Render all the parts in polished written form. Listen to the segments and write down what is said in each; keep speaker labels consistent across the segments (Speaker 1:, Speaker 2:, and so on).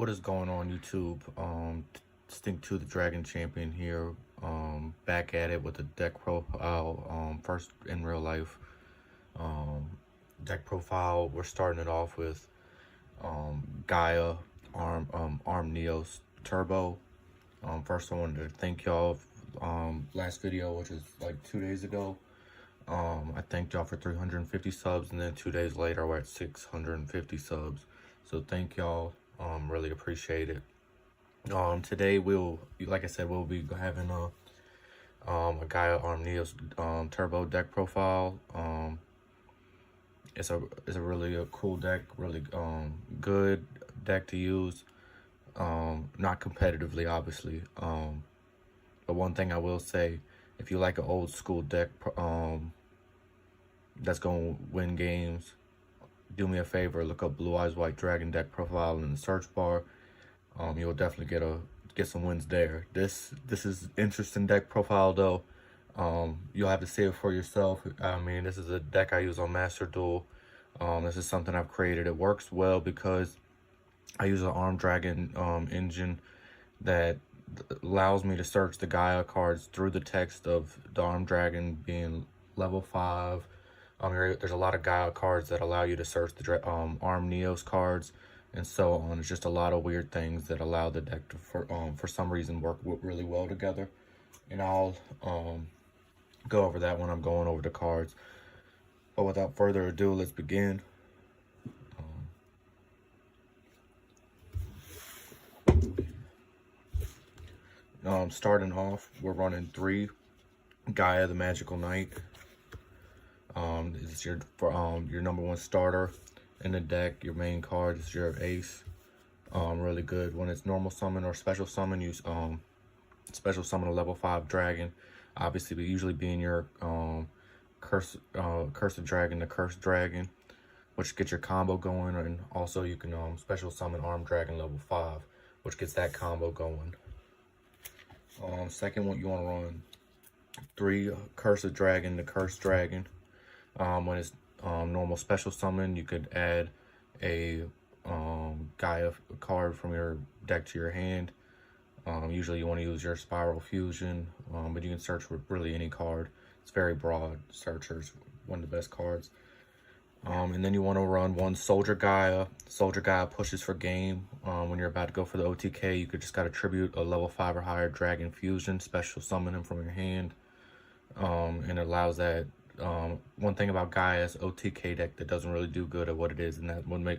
Speaker 1: What is going on, YouTube? Stink to the Dragon Champion here. Back at it with the deck profile. First in real life. Deck profile. We're starting it off with Gaia Arm NEOS Turbo. First, I wanted to thank y'all. Last video, which is like 2 days ago. I thanked y'all for 350 subs, and then 2 days later we're at 650 subs. So thank y'all. Really appreciate it. Today like I said, we'll be having a Gaia Arm NEOS Turbo deck profile. It's a really cool deck, really good deck to use. Not competitively, obviously. But one thing I will say, if you like an old school deck that's gonna win games, do me a favor, look up Blue Eyes White Dragon deck profile in the search bar. You'll definitely get some wins there. This is interesting deck profile though. You'll have to see it for yourself. I mean, this is a deck I use on Master Duel. This is something I've created. It works well because I use an Arm Dragon engine that allows me to search the Gaia cards through the text of the Arm Dragon being level 5. There's a lot of Gaia cards that allow you to search the Arm NEOS cards and so on. It's just a lot of weird things that allow the deck to, for some reason, work really well together. And I'll go over that when I'm going over the cards. But without further ado, let's begin. Starting off, we're running 3 Gaia the Magical Knight. This is your number 1 starter in the deck. Your main card is your ace. Really good. When it's normal summon or special summon, use special summon a level 5 dragon. Obviously, but usually being your cursed dragon, the cursed dragon, which gets your combo going, and also you can special summon Arm Dragon level 5, which gets that combo going. Second one, you want to run 3 Cursed Dragon, the Cursed Dragon. When it's normal special summon, you could add a Gaia card from your deck to your hand. Usually you want to use your Spiral Fusion, but you can search for really any card. It's very broad. Searcher's one of the best cards. And then you want to run 1 Soldier Gaia. Soldier Gaia pushes for game. When you're about to go for the OTK, you could just got to tribute a level 5 or higher Dragon Fusion, special summon him from your hand. And it allows that. One thing about Gaia's OTK deck that doesn't really do good at what it is, and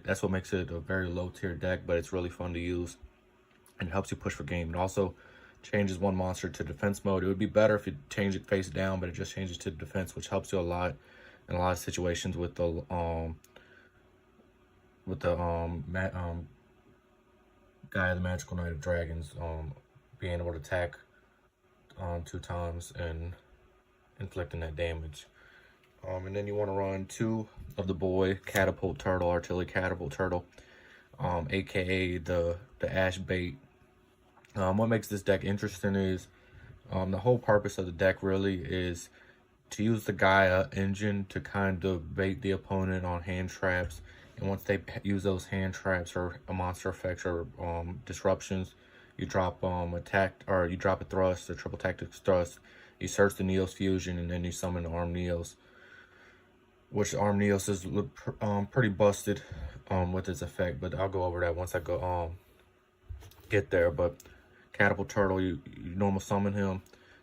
Speaker 1: that's what makes it a very low tier deck, but it's really fun to use and helps you push for game. It also changes 1 monster to defense mode. It would be better if you change it face down, but it just changes to defense, which helps you a lot in a lot of situations with the Gaia the Magical Knight of Dragons, being able to attack 2 times and inflicting that damage. And then you want to run 2 of the boy Catapult Turtle, Artillery Catapult Turtle, aka the Ash Bait. What makes this deck interesting is the whole purpose of the deck really is to use the Gaia engine to kind of bait the opponent on hand traps, and once they use those hand traps or monster effects or disruptions, you drop you drop a thrust, a triple tactics thrust. You search the NEOS Fusion, and then you summon Arm NEOS, which Arm NEOS is pretty busted with its effect, but I'll go over that once I go get there. But Catapult Turtle, you normal summon him,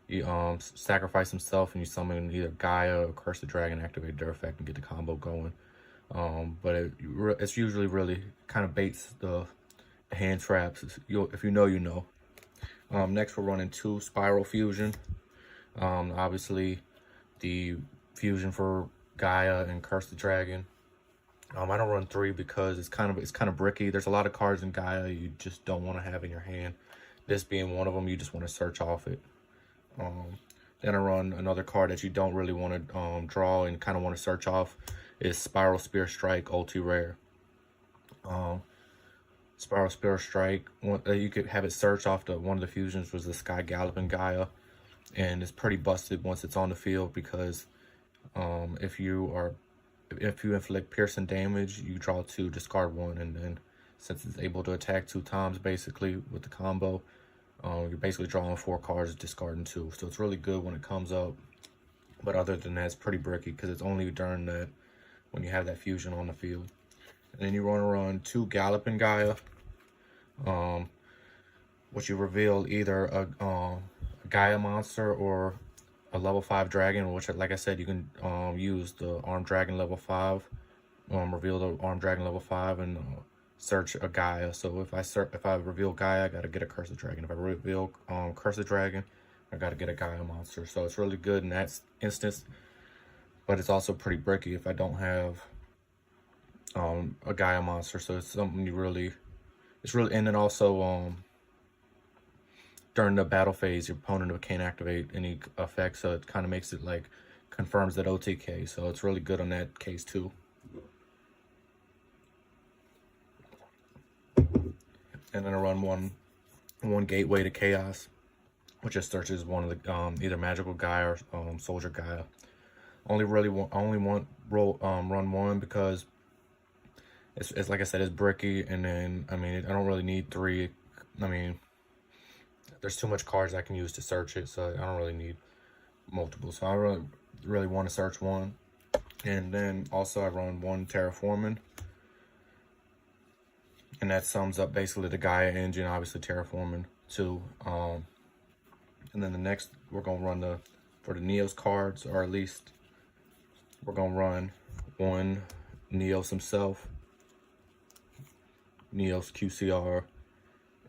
Speaker 1: you sacrifice himself, and you summon either Gaia or Cursed Dragon, activate their effect, and get the combo going. But it's usually really kind of baits the hand traps. If you know, you know. Next, we're running 2 Spiral Fusion. Obviously, the fusion for Gaia and Cursed Dragon. I don't run 3 because it's kind of bricky. There's a lot of cards in Gaia you just don't want to have in your hand. This being one of them, you just want to search off it. Then I run another card that you don't really want to draw and kind of want to search off is Spiral Spear Strike, ulti rare. Spiral Spear Strike, you could have it search off one of the fusions was the Sky Galloping Gaia, and it's pretty busted once it's on the field because if you inflict piercing damage, you draw 2, discard 1, and then since it's able to attack 2 times basically with the combo. You're basically drawing 4 cards, discarding 2. So it's really good when it comes up. But other than that, it's pretty bricky because it's only during that when you have that fusion on the field. And then you want to run 2 Galloping Gaia, which you reveal either a Gaia monster or a level 5 dragon, which, like I said, you can use the Armed Dragon level 5, reveal the Armed Dragon level 5, and search a Gaia. So if I reveal Gaia, I gotta get a Cursed Dragon. If I reveal Cursed Dragon, I gotta get a Gaia monster. So it's really good in that instance, but it's also pretty bricky if I don't have a Gaia monster. So it's something and then also during the battle phase, your opponent can't activate any effects, so it kind of makes it like confirms that OTK. So it's really good on that case too. And then I run one Gateway to Chaos, which just searches one of the either Magical Gaia or Soldier Gaia. Run one because it's like I said, it's bricky, and then I mean I don't really need 3. I mean, there's too much cards I can use to search it, so I don't really need multiple. So I really want to search one. And then also I run 1 Terraforming, and that sums up basically the Gaia engine, obviously Terraforming 2. And then the next we're gonna run for the NEOS cards, or at least we're gonna run 1 NEOS himself, NEOS QCR,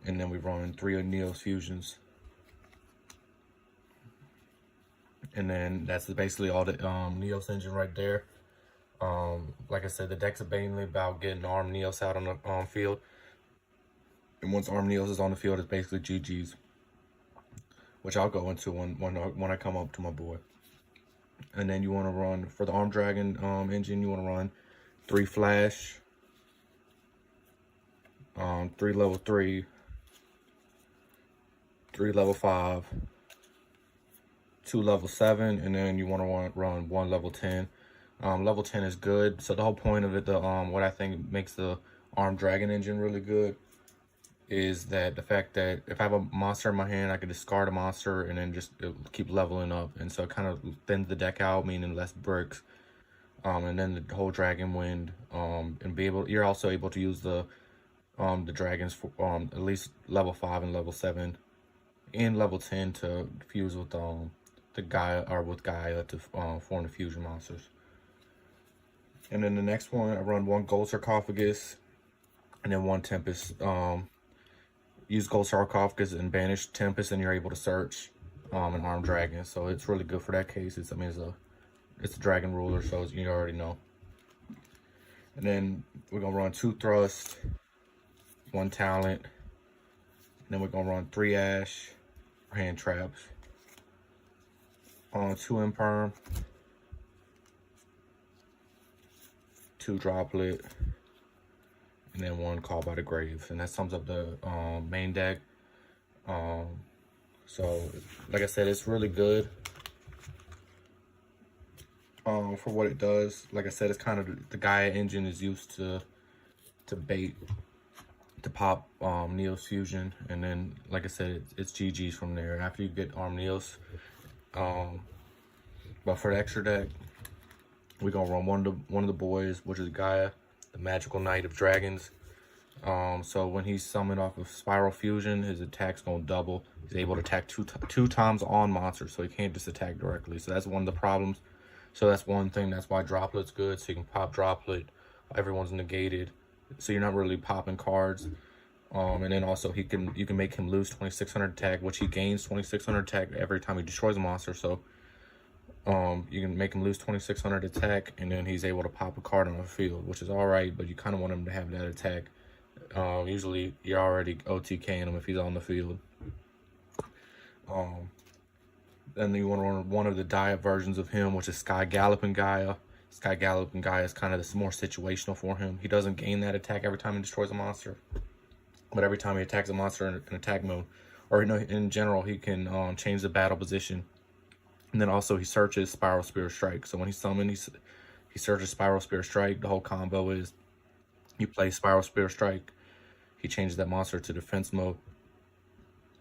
Speaker 1: and then we run 3 of NEOS fusions. And then that's basically all the NEOS engine right there. Like I said, the deck's mainly about getting Armed NEOS out on the field. And once Armed NEOS is on the field, it's basically GG's, which I'll go into when I come up to my board. And then you want to run, for the Armed Dragon engine, you want to run 3 Flash, 3 level 3, 3 level 5, 2 level 7, and then you want to run 1 level 10. Level 10 is good. So the whole point of it, what I think makes the Armed Dragon engine really good is that the fact that if I have a monster in my hand, I can discard a monster and then just keep leveling up. And so it kind of thins the deck out, meaning less bricks. And then the whole Dragon Wind, and you're also able to use the dragons for at least level 5 and level 7 and level 10 to fuse with the Gaia, or with Gaia to form the fusion monsters. And then the next one, I run 1 Gold Sarcophagus and then 1 Tempest. Use Gold Sarcophagus and banish Tempest, and you're able to search an Armed Dragon. So it's really good for that case. It's a dragon ruler, so you already know. And then we're gonna run 2 Thrust, 1 Talent, and then we're gonna run 3 Ash, hand traps, 2 Imperm, 2 Droplet, and then 1 Call by the Grave. And that sums up the main deck. So like I said, it's really good for what it does. Like I said, it's kind of the Gaia engine is used to bait, to pop NEOS fusion, and then like I said, it's GG's from there after you get Armed NEOS. But for the extra deck, we're gonna run one of the boys, which is Gaia, the Magical Knight of Dragons. So when he's summoned off of Spiral Fusion, his attack's gonna double. He's able to attack two times on monsters, so he can't just attack directly. So that's one of the problems. So that's one thing. That's why Droplet's good. So you can pop Droplet. Everyone's negated, so you're not really popping cards. And then also you can make him lose 2600 attack, which he gains 2600 attack every time he destroys a monster. So you can make him lose 2600 attack, and then he's able to pop a card on the field, which is all right, but you kind of want him to have that attack. Usually you're already OTKing him if he's on the field. Then you want to run one of the diet versions of him, which is Sky Galloping Gaia. Sky Galloping Gaia is kind of this more situational for him. He doesn't gain that attack every time he destroys a monster, but every time he attacks a monster in attack mode, or in general, he can change the battle position. And then also he searches Spiral Spear Strike. So when he's summoned, he searches Spiral Spear Strike. The whole combo is you play Spiral Spear Strike, he changes that monster to defense mode.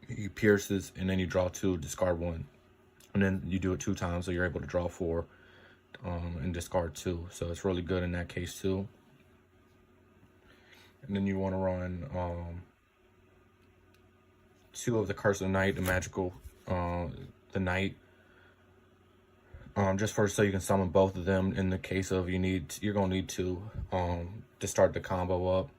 Speaker 1: He pierces, and then you draw 2, discard 1. And then you do it 2 times, so you're able to draw 4 and discard 2. So it's really good in that case too. And then you want to run 2 of the Curse of the Night, the magical, the Night. Just so you can summon both of them in the case of you're gonna need to start the combo up.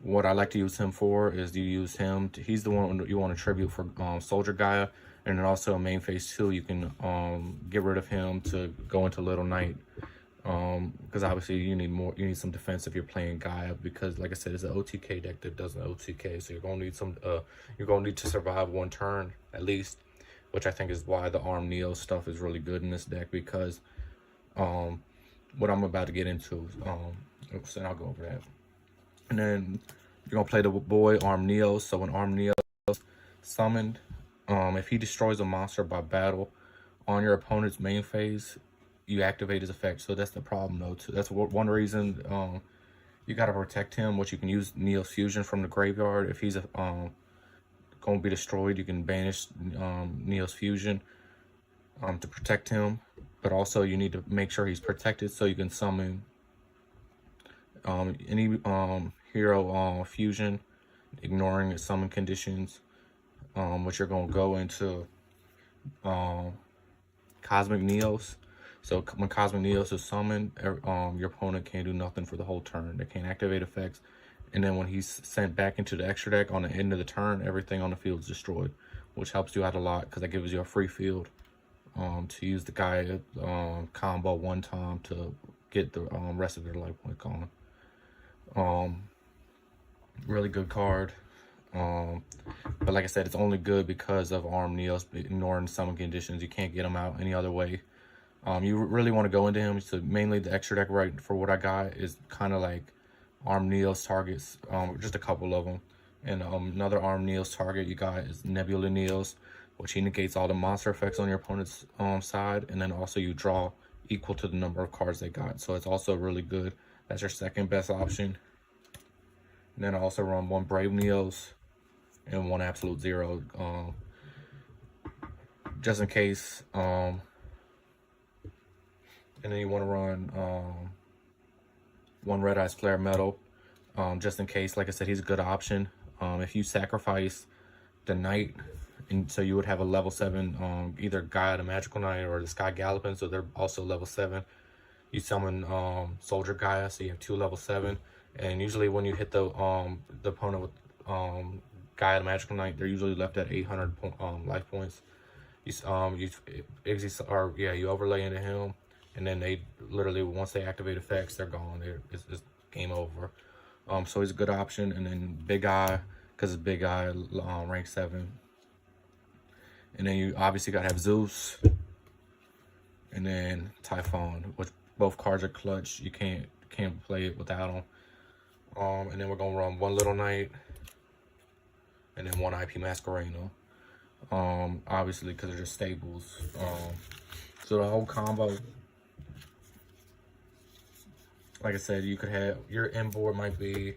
Speaker 1: What I like to use him for is you use him he's the one you want to tribute for Soldier Gaia, and then also in main phase 2 you can get rid of him to go into Little Knight, because obviously you need some defense if you're playing Gaia, because like I said, it's an OTK deck that doesn't OTK, so you're gonna need to survive 1 turn at least, which I think is why the NEOS stuff is really good in this deck, because what I'm about to get into, oops, and I'll go over that. And then you're gonna play the boy NEOS. So when NEOS summoned, if he destroys a monster by battle on your opponent's main phase, you activate his effect. So that's the problem though too. That's one reason you gotta protect him, which you can use NEOS Fusion from the graveyard. If he's going to be destroyed, you can banish NEOS Fusion to protect him, but also you need to make sure he's protected so you can summon any hero fusion, ignoring the summon conditions, which you're going to go into Cosmic NEOS. So when Cosmic NEOS is summoned, your opponent can't do nothing for the whole turn. They can't activate effects. And then when he's sent back into the extra deck on the end of the turn, everything on the field is destroyed, which helps you out a lot because that gives you a free field to use the Gaia combo 1 time to get the rest of your life point gone. Really good card. But like I said, it's only good because of NEOS ignoring summon conditions. You can't get him out any other way. You really want to go into him. So mainly the extra deck, right, for what I got is kind of like NEOS targets, just a couple of them. And another NEOS target you got is Nebula NEOS, which he negates all the monster effects on your opponent's side, and then also you draw equal to the number of cards they got. So it's also really good. That's your second best option. And then I also run 1 Brave NEOS and 1 Absolute Zero, just in case. And then you want to run 1 Red Eyes Flare Metal, just in case. Like I said, he's a good option. If you sacrifice the Knight, and so you would have a level 7 either Gaia the Magical Knight or the Sky Galloping, so they're also level 7. You summon Soldier Gaia, so you have 2 level 7. And usually when you hit the opponent with Gaia the Magical Knight, they're usually left at 800 life points. You overlay into him, and then they literally, once they activate effects, they're gone. It's game over. So he's a good option. And then Big Eye, because it's Big Eye, rank 7. And then you obviously gotta have Zeus, and then Typhon, which both cards are clutch. You can't play it without them. And then we're gonna run 1 Little Knight, and then 1 IP Masquerena. Obviously because they're just staples. So the whole combo, like I said, you could have your end board might be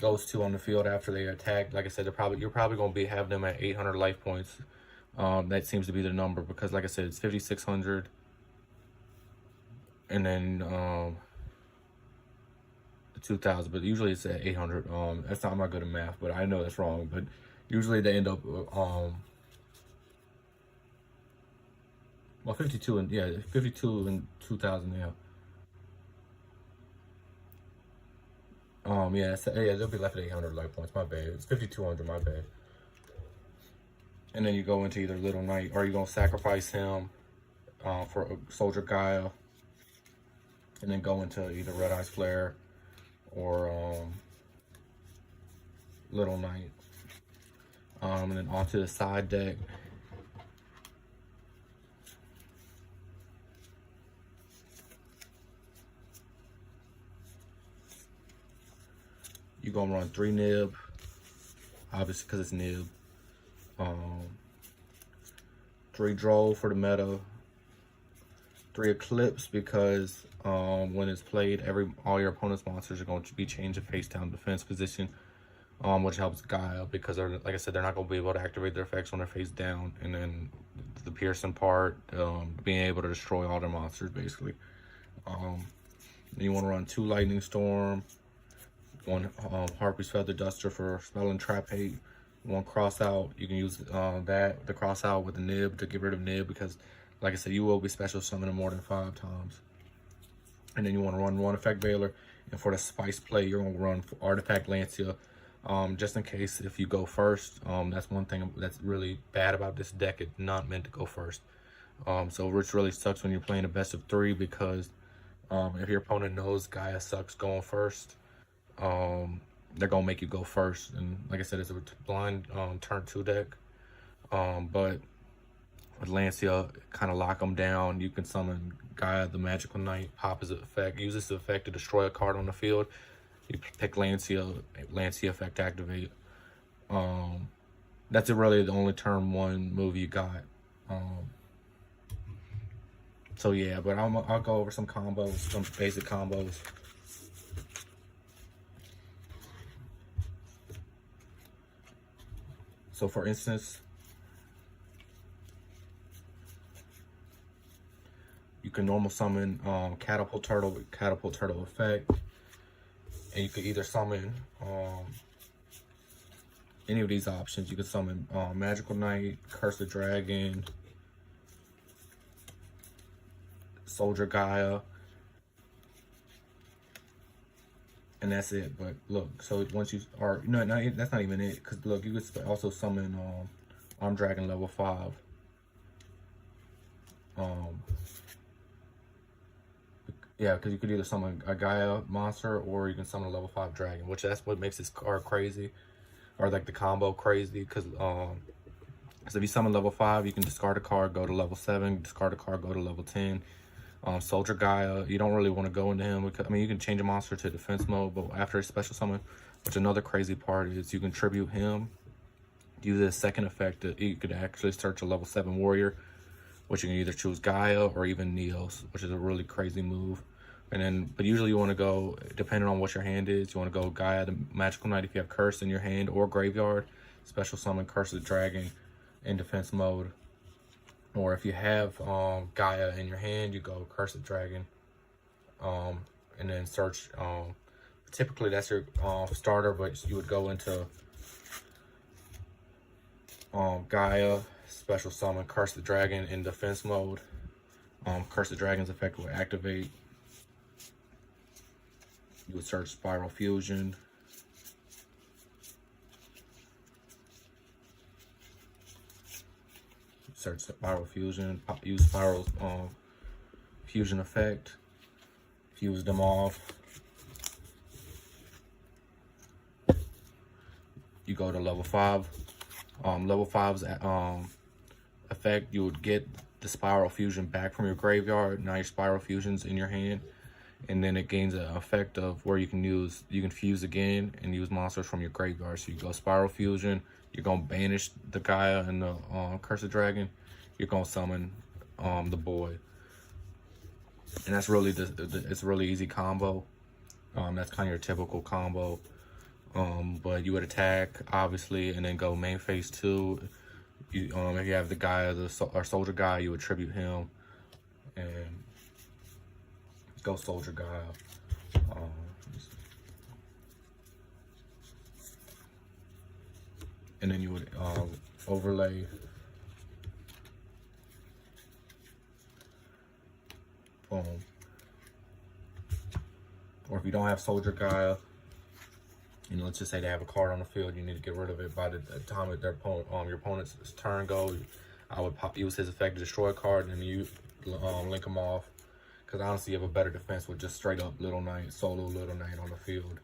Speaker 1: those 2 on the field after they attack. Like I said, you're probably gonna have them at 800 life points. That seems to be the number because, like I said, it's 5,600, and then 2,000, but usually it's at 800. I'm not good at math, but I know that's wrong. But usually they end up well, 52 and 2,000, yeah. They'll be left at 800 life points. My bad. It's 5,200. My bad. And then you go into either Little Knight, or you're gonna sacrifice him for a Soldier Gaia, and then go into either Red Eyes Flare or Little Knight. And then onto the side deck. You're gonna run 3 Nib, obviously because it's Nib. 3 Droll for the meta. 3 Eclipse because when it's played, all your opponent's monsters are going to be changed to face down defense position, which helps Gaia because they're, like I said, they're not going to be able to activate their effects when they're face down. And then the Pearson part, being able to destroy all their monsters basically. You want to run 2 Lightning Storm, 1 Harpy's Feather Duster for spell and trap hate, 1 cross out. You can use the cross out with the nib to get rid of nib because, like I said, you will be special summoning more than 5 times. And then you want to run 1 Effect Veiler, and for the spice play, you're going to run Artifact Lancia, just in case if you go first. That's one thing that's really bad about this deck. It's not meant to go first. So which really sucks when you're playing a best of 3 because if your opponent knows Gaia sucks going first, they're gonna make you go first. And like I said, it's a blind turn 2 deck. But with Lancia, kind of lock them down. You can summon Gaia, the Magical Knight, pop his effect, use this effect to destroy a card on the field. You pick Lancia effect activate. That's really the only turn 1 move you got. So yeah, but I'll go over some combos, some basic combos. So for instance, you can normal summon Catapult Turtle with Catapult Turtle effect. And you could either summon any of these options. You could summon Magical Knight, Curse the Dragon, Soldier Gaia, and that's it. But look, so once you are, no, that's not even it. Because look, you could also summon Armed Dragon level 5. Yeah, because you could either summon a Gaia monster or you can summon a level 5 dragon, which that's what makes this card crazy, or like the combo crazy. Because so if you summon level 5, you can discard a card, go to level 7, discard a card, go to level 10. Soldier Gaia, you don't really want to go into him because, I mean, you can change a monster to defense mode, but after a special summon, which another crazy part is you can tribute him, use a second effect that you could actually search a level 7 warrior, which you can either choose Gaia or even NEOS, which is a really crazy move. And then, but usually you want to go, depending on what your hand is, you want to go Gaia, the Magical Knight if you have Curse in your hand or Graveyard, special summon Curse the Dragon in defense mode. Or if you have Gaia in your hand, you go Curse the Dragon, and then search. Typically that's your starter, but you would go into Gaia, special summon Curse the Dragon in defense mode. Curse the Dragon's effect will activate. You would search Spiral Fusion. Search Spiral Fusion, use Spiral Fusion effect, fuse them off. You go to level 5. Level 5's effect, you would get the Spiral Fusion back from your graveyard. Now your Spiral Fusion's in your hand, and then it gains an effect of where you can fuse again and use monsters from your graveyard. So you go Spiral Fusion, you're gonna banish the Gaia and the Curse the Dragon. You're gonna summon the boy, and that's really it's a really easy combo. That's kind of your typical combo. But you would attack obviously, and then go main phase 2. You, if you have the Gaia, or Soldier Gaia, you would tribute him and go Soldier Gaia. And then you would overlay boom. Or if you don't have Soldier Gaia, you know, let's just say they have a card on the field, you need to get rid of it by the time that their your opponent's turn goes. I would use his effect to destroy a card, and then you link them off. Because honestly, you have a better defense with just straight up Little Knight, solo Little Knight on the field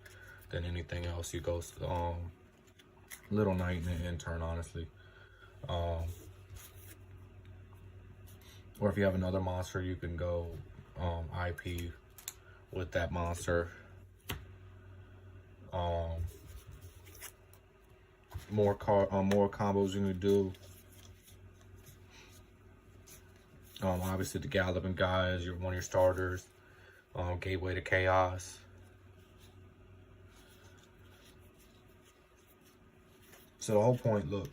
Speaker 1: than anything else. You go Little Knight in turn, honestly. Or if you have another monster, you can go IP with that monster. More combos you can do. Obviously the Gallop and Gaia is one of your starters. Gateway to Chaos. So the whole point, look,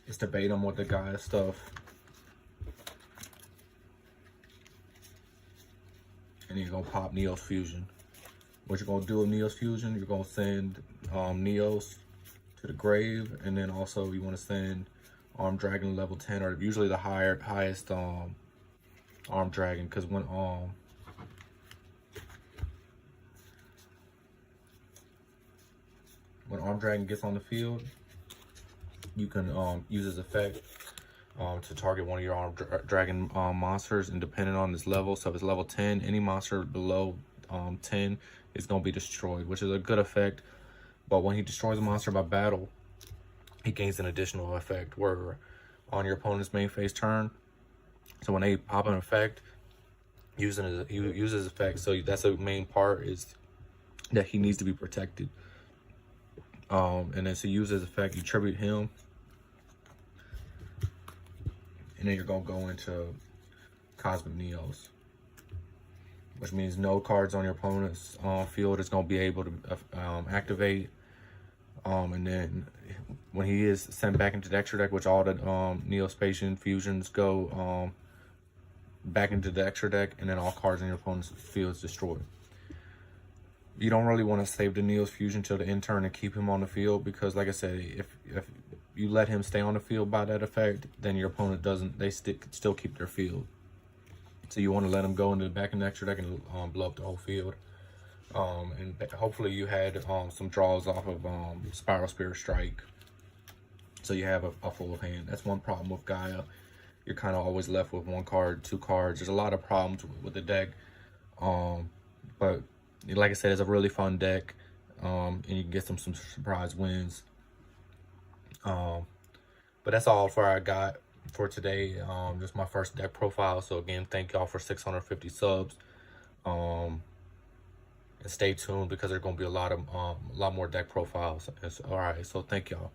Speaker 1: is to bait him with the Gaia stuff. And you're gonna pop NEOS Fusion. What you're gonna do with NEOS Fusion, you're gonna send NEOS to the grave, and then also you want to send Armed Dragon level 10, or usually the highest Armed Dragon, because when Armed Dragon gets on the field, you can use his effect to target one of your Armed Dragon monsters, and depending on this level, so if it's level 10, any monster below 10 is going to be destroyed, which is a good effect. But when he destroys a monster by battle, he gains an additional effect where on your opponent's main phase turn. So when they pop an effect, he uses effect. So that's the main part, is that he needs to be protected. And then to use his effect, you tribute him. And then you're going to go into Cosmic NEOS, which means no cards on your opponent's field is going to be able to activate. And then when he is sent back into the extra deck, which all the Neospatian fusions go back into the extra deck, and then all cards in your opponent's field is destroyed. You don't really want to save the NEOS fusion till the end turn and keep him on the field, because like I said, if you let him stay on the field by that effect, then your opponent doesn't, they still keep their field. So you want to let him go into the back in the extra deck and blow up the whole field. And hopefully you had some draws off of Spiral Spirit Strike, so you have a full hand. That's one problem with Gaia. You're kind of always left with one card, two cards. There's a lot of problems with the deck. But like I said, it's a really fun deck, and you can get some surprise wins. But that's all for I got for today. Just my first deck profile. So again, thank y'all for 650 subs. And stay tuned, because there's gonna be a lot more deck profiles. All right, so thank y'all.